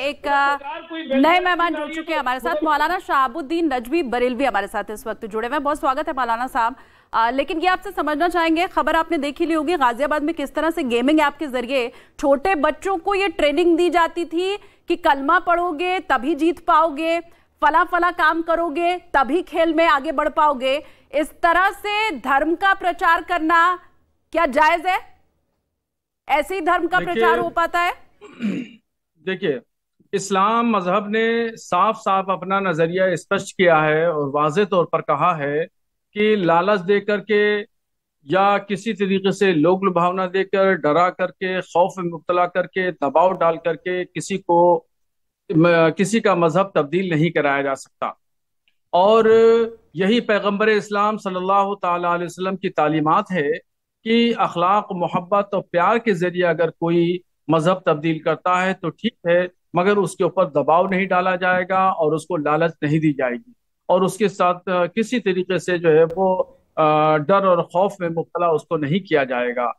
एक नए मेहमान जुड़ चुके हैं हमारे साथ। मौलाना शहाबुद्दीन नजवी बरेलवी हमारे साथ इस वक्त जुड़े हुए हैं। बहुत स्वागत है मौलाना साहब। लेकिन ये आपसे समझना चाहेंगे, खबर आपने देखी ली होगी गाजियाबाद में किस तरह से गेमिंग ऐप के जरिए छोटे बच्चों को ये ट्रेनिंग दी जाती थी कि कलमा पढ़ोगे तभी जीत पाओगे, फला फला काम करोगे तभी खेल में आगे बढ़ पाओगे। इस तरह से धर्म का प्रचार करना क्या जायज है? ऐसे ही धर्म का प्रचार हो पाता है? देखिए, इस्लाम मजहब ने साफ साफ अपना नजरिया स्पष्ट किया है और वाज़ेह तौर पर कहा है कि लालच दे करके या किसी तरीके से लोक लुभावना देकर, डरा करके, खौफ में मुब्तला करके, दबाव डाल करके किसी का मजहब तब्दील नहीं कराया जा सकता। और यही पैगंबर इस्लाम सल्लल्लाहु ताला अलैहि वसल्लम की तालीमात है कि अखलाक, मोहब्बत और प्यार के जरिए अगर कोई मजहब तब्दील करता है तो ठीक है, मगर उसके ऊपर दबाव नहीं डाला जाएगा और उसको लालच नहीं दी जाएगी और उसके साथ किसी तरीके से जो है वो डर और खौफ में मुब्तला उसको नहीं किया जाएगा।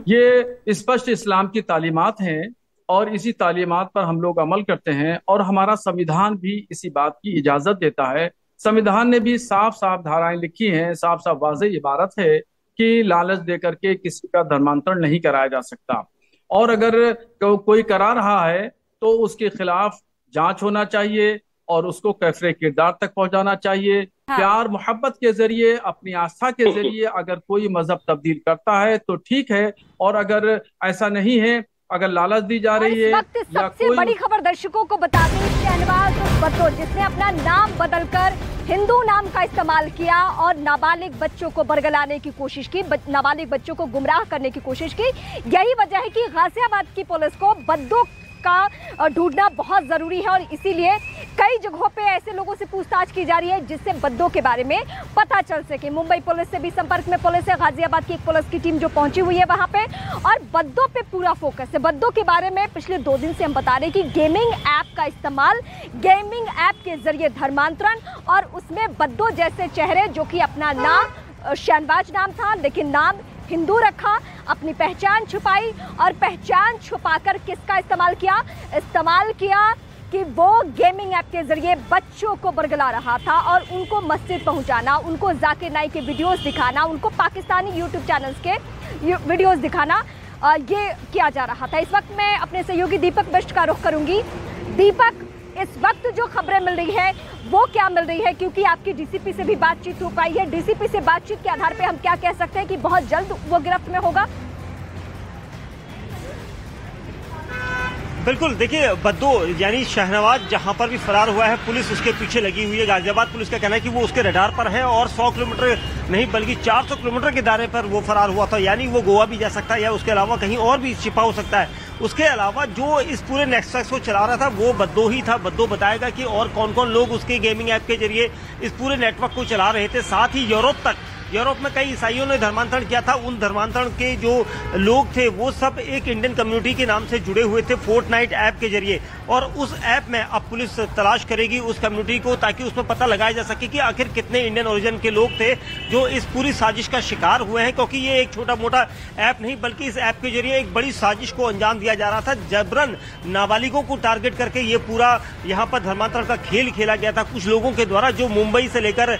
ये स्पष्ट इस्लाम की तालीमात हैं और इसी तालीमात पर हम लोग अमल करते हैं और हमारा संविधान भी इसी बात की इजाजत देता है। संविधान ने भी साफ साफ धाराएं लिखी हैं, साफ साफ वाज़ेह इबारत है कि लालच देकर के किसी का धर्मांतरण नहीं कराया जा सकता और अगर कोई करा रहा है तो उसके खिलाफ जांच होना चाहिए और उसको कैफरे किरदार तक पहुंचाना चाहिए। हाँ। प्यार मोहब्बत के जरिए, अपनी आस्था के जरिए अगर कोई मजहब तब्दील करता है तो ठीक है, और अगर ऐसा नहीं है, अगर लालच दी जा रही है या सबसे बड़ी खबर दर्शकों को बता दें, शहनवाज भुट्टो जिसने अपना नाम बदलकर हिंदू नाम का इस्तेमाल किया और नाबालिग बच्चों को बरगलाने की कोशिश की, नाबालिग बच्चों को गुमराह करने की कोशिश की। यही वजह है कि गाजियाबाद की पुलिस को बद्दों का ढूंढना बहुत जरूरी है और इसीलिए कई जगहों पे ऐसे लोगों से पूछताछ की जा रही है जिससे बद्दों के बारे में पता चल सके। मुंबई पुलिस से भी संपर्क में पुलिस है, गाजियाबाद की एक पुलिस की टीम जो पहुंची हुई है वहां पे, और बद्दों पे पूरा फोकस है। बद्दों के बारे में पिछले 2 दिन से हम बता रहे हैं कि गेमिंग ऐप का इस्तेमाल, गेमिंग ऐप के जरिए धर्मांतरण और उसमें बद्दों जैसे चेहरे, जो कि अपना नाम शहनवाज नाम था लेकिन नाम हिंदू रखा, अपनी पहचान छुपाई और पहचान छुपाकर किसका इस्तेमाल किया कि वो गेमिंग ऐप के जरिए बच्चों को बरगला रहा था और उनको मस्जिद पहुंचाना, उनको जाकिर नाइक के वीडियोस दिखाना, उनको पाकिस्तानी यूट्यूब चैनल्स के वीडियोस दिखाना, ये किया जा रहा था। इस वक्त मैं अपने सहयोगी दीपक बिष्ट का रुख करूंगी। दीपक, इस वक्त जो खबरें मिल रही है वो क्या मिल रही है, क्योंकि आपकी डीसीपी से भी बातचीत हो पाई है, डीसीपी से बातचीत के आधार पे हम क्या कह सकते हैं कि बहुत जल्द वो गिरफ्त में होगा? बिल्कुल, देखिए बद्दो यानी शहनवाज जहां पर भी फरार हुआ है पुलिस उसके पीछे लगी हुई है। गाजियाबाद पुलिस का कहना है कि वो उसके रडार पर है और 100 किलोमीटर नहीं बल्कि 400 किलोमीटर के दायरे पर वो फरार हुआ था, यानी वो गोवा भी जा सकता है या उसके अलावा कहीं और भी छिपा हो सकता है। उसके अलावा जो इस पूरे नेटवर्क को चला रहा था वो बद्दो ही था। बद्दो बताएगा कि और कौन कौन लोग उसके गेमिंग ऐप के जरिए इस पूरे नेटवर्क को चला रहे थे। साथ ही यूरोप में कई ईसाइयों ने धर्मांतरण किया था। उन धर्मांतरण के जो लोग थे वो सब एक इंडियन कम्युनिटी के नाम से जुड़े हुए थे फोर्टनाइट ऐप के जरिए, और उस ऐप में अब पुलिस तलाश करेगी उस कम्युनिटी को ताकि उसमें पता लगाया जा सके कि आखिर कितने इंडियन ओरिजिन के लोग थे जो इस पूरी साजिश का शिकार हुए हैं, क्योंकि ये एक छोटा मोटा ऐप नहीं बल्कि इस ऐप के जरिए एक बड़ी साजिश को अंजाम दिया जा रहा था। जबरन नाबालिगों को टारगेट करके ये पूरा यहाँ पर धर्मांतरण का खेल खेला गया था कुछ लोगों के द्वारा, जो मुंबई से लेकर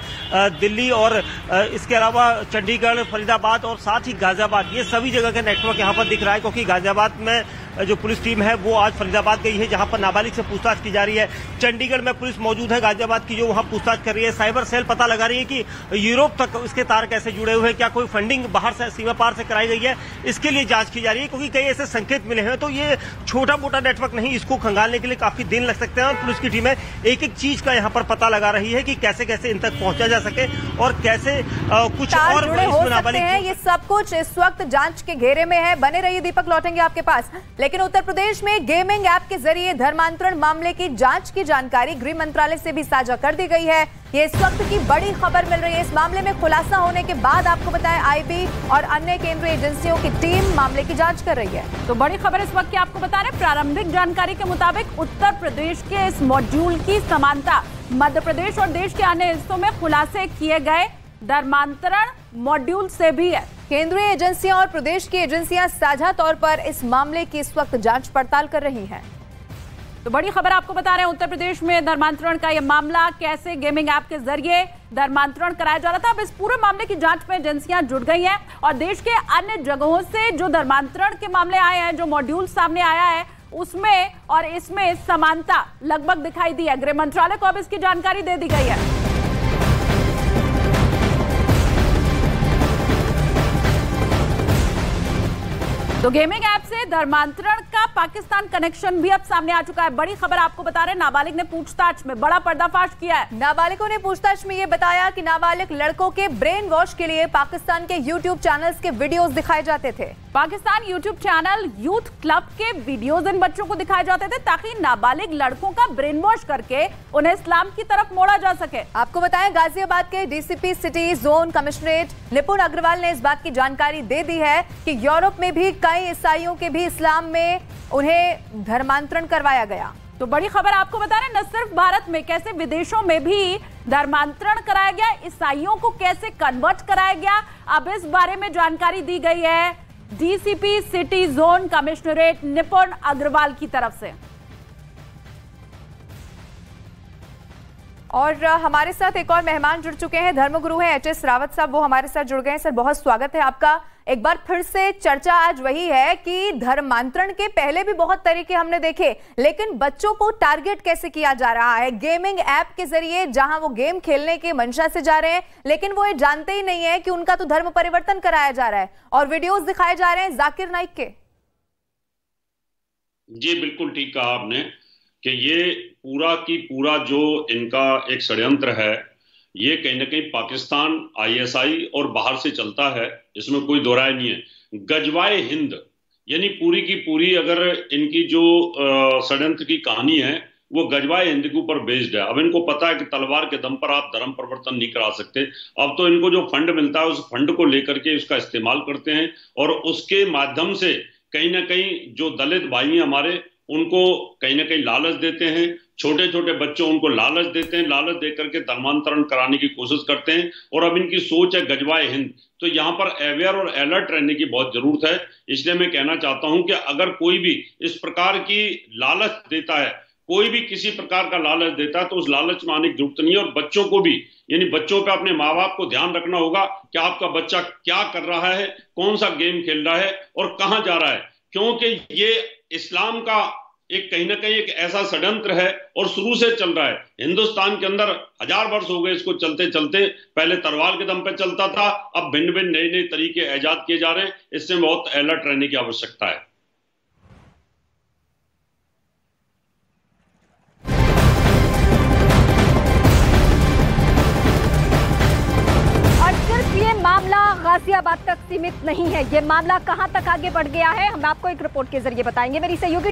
दिल्ली और इसके अलावा चंडीगढ़, फरीदाबाद और साथ ही गाजियाबाद, ये सभी जगह का नेटवर्क यहाँ पर दिख रहा है। क्योंकि गाजियाबाद में जो पुलिस टीम है वो आज फरीदाबाद गई है जहां पर नाबालिग से पूछताछ की जा रही है। चंडीगढ़ में पुलिस मौजूद है गाजियाबाद की जो वहां पूछताछ कर रही है। साइबर सेल पता लगा रही है कि यूरोप तक इसके तार कैसे जुड़े हुए हैं, क्या कोई फंडिंग बाहर से सीमा पार से कराई गई है, इसके लिए जांच की जा रही है। क्योंकि कई ऐसे संकेत मिले हैं, तो ये छोटा मोटा नेटवर्क नहीं, इसको खंगालने के लिए काफी दिन लग सकते हैं और पुलिस की टीमें एक एक चीज का यहाँ पर पता लगा रही है कि कैसे कैसे इन तक पहुंचा जा सके और कैसे कुछ और ये सब कुछ इस वक्त जांच के घेरे में है। बने रहिए दीपक, लौटेंगे आपके पास। लेकिन उत्तर प्रदेश में गेमिंग ऐप के जरिए धर्मांतरण मामले की जांच की जानकारी गृह मंत्रालय से भी साझा कर दी गई है। ये इस वक्त की बड़ी खबर मिल रही है। इस मामले में खुलासा होने के बाद आपको बताएं आईबी और अन्य केंद्रीय एजेंसियों की टीम मामले की जांच कर रही है। तो बड़ी खबर इस वक्त की आपको बता रहे, प्रारंभिक जानकारी के मुताबिक उत्तर प्रदेश के इस मॉड्यूल की समानता मध्य प्रदेश और देश के अन्य हिस्सों में खुलासे किए गए धर्मांतरण मॉड्यूल से भी है। केंद्रीय एजेंसियां और प्रदेश की एजेंसियां साझा तौर पर इस मामले की इस वक्त जांच पड़ताल कर रही हैं। तो बड़ी खबर आपको बता रहे हैं, उत्तर प्रदेश में धर्मांतरण का यह मामला, कैसे गेमिंग ऐप के जरिए धर्मांतरण कराया जा रहा था। अब इस पूरे मामले की जांच में एजेंसियां जुट गई हैं और देश के अन्य जगहों से जो धर्मांतरण के मामले आए हैं, जो मॉड्यूल सामने आया है, उसमें और इसमें समानता लगभग दिखाई दी है। गृह मंत्रालय को अब इसकी जानकारी दे दी गई है। तो गेमिंग ऐप से धर्मांतरण का पाकिस्तान कनेक्शन भी अब सामने आ चुका है। बड़ी खबर आपको बता रहे हैं, नाबालिग ने पूछताछ में बड़ा पर्दाफाश किया है। नाबालिगों ने पूछताछ में ये बताया कि नाबालिग लड़कों के ब्रेन वॉश के लिए पाकिस्तान के यूट्यूब चैनल्स के वीडियोस दिखाए जाते थे। Pakistan YouTube channel youth club के वीडियोस इन बच्चों को दिखाए जाते थे ताकि नाबालिग लड़कों का ब्रेन वॉश करके उन्हें इस्लाम की तरफ मोड़ा जा सके। आपको बताएं, गाजियाबाद के डीसीपी सिटी जोन कमिश्नरेट निपुण अग्रवाल ने इस बात की जानकारी दे दी है कि यूरोप में भी कई ईसाइयों के भी इस्लाम में उन्हें धर्मांतरण करवाया गया। तो बड़ी खबर आपको बता रहे हैं, न सिर्फ भारत में, कैसे विदेशों में भी धर्मांतरण कराया गया, ईसाइयों को कैसे कन्वर्ट कराया गया, अब इस बारे में जानकारी दी गई है डीसीपी सिटी जोन कमिश्नरेट निपुण अग्रवाल की तरफ से। और हमारे साथ एक और मेहमान जुड़ चुके हैं, धर्मगुरु हैं एचएस रावत साहब, वो हमारे साथ जुड़ गए हैं। सर, बहुत स्वागत है आपका। एक बार फिर से चर्चा आज वही है कि धर्मांतरण के पहले भी बहुत तरीके हमने देखे, लेकिन बच्चों को टारगेट कैसे किया जा रहा है गेमिंग ऐप के जरिए, जहां वो गेम खेलने के मंशा से जा रहे हैं, लेकिन वो ये जानते ही नहीं है कि उनका तो धर्म परिवर्तन कराया जा रहा है और वीडियोस दिखाए जा रहे हैं जाकिर नाइक के। जी बिल्कुल ठीक कहा आपने कि ये पूरा की पूरा जो इनका एक षड्यंत्र है, ये कहीं ना कहीं पाकिस्तान, आईएसआई और बाहर से चलता है, इसमें कोई दो राय नहीं है। गजवाए हिंद यानी पूरी की पूरी अगर इनकी जो षड्यंत्र की कहानी है वो गजवाए हिंद के ऊपर बेस्ड है। अब इनको पता है कि तलवार के दम पर आप धर्म परिवर्तन नहीं करा सकते। अब तो इनको जो फंड मिलता है उस फंड को लेकर के उसका इस्तेमाल करते हैं और उसके माध्यम से कहीं ना कहीं जो दलित भाई हैं हमारे, उनको कहीं ना कहीं लालच देते हैं। छोटे छोटे बच्चों उनको लालच देते हैं, लालच देकर के धर्मांतरण कराने की कोशिश करते हैं और अब इनकी सोच है गजवाए हिंद। तो यहाँ पर अवेयर और अलर्ट रहने की बहुत जरूरत है। इसलिए मैं कहना चाहता हूं कि अगर कोई भी इस प्रकार की लालच देता है, कोई भी किसी प्रकार का लालच देता है, तो उस लालच में आने की जरूरत नहीं है। और बच्चों को भी, यानी बच्चों पे अपने माँ बाप को ध्यान रखना होगा कि आपका बच्चा क्या कर रहा है, कौन सा गेम खेल रहा है और कहाँ जा रहा है, क्योंकि ये इस्लाम का एक कहीं ना कहीं एक ऐसा षड्यंत्र है और शुरू से चल रहा है। हिंदुस्तान के अंदर 1000 वर्ष हो गए इसको चलते चलते। पहले तलवार के दम पे चलता था, अब भिन्न भिन्न नए नए तरीके ईजाद किए जा रहे हैं। इससे बहुत अलर्ट रहने की आवश्यकता है। ये मामला गाजियाबाद तक सीमित नहीं है, ये मामला कहां तक आगे बढ़ गया है हम आपको एक रिपोर्ट के जरिए बताएंगे। मेरी सहयोगी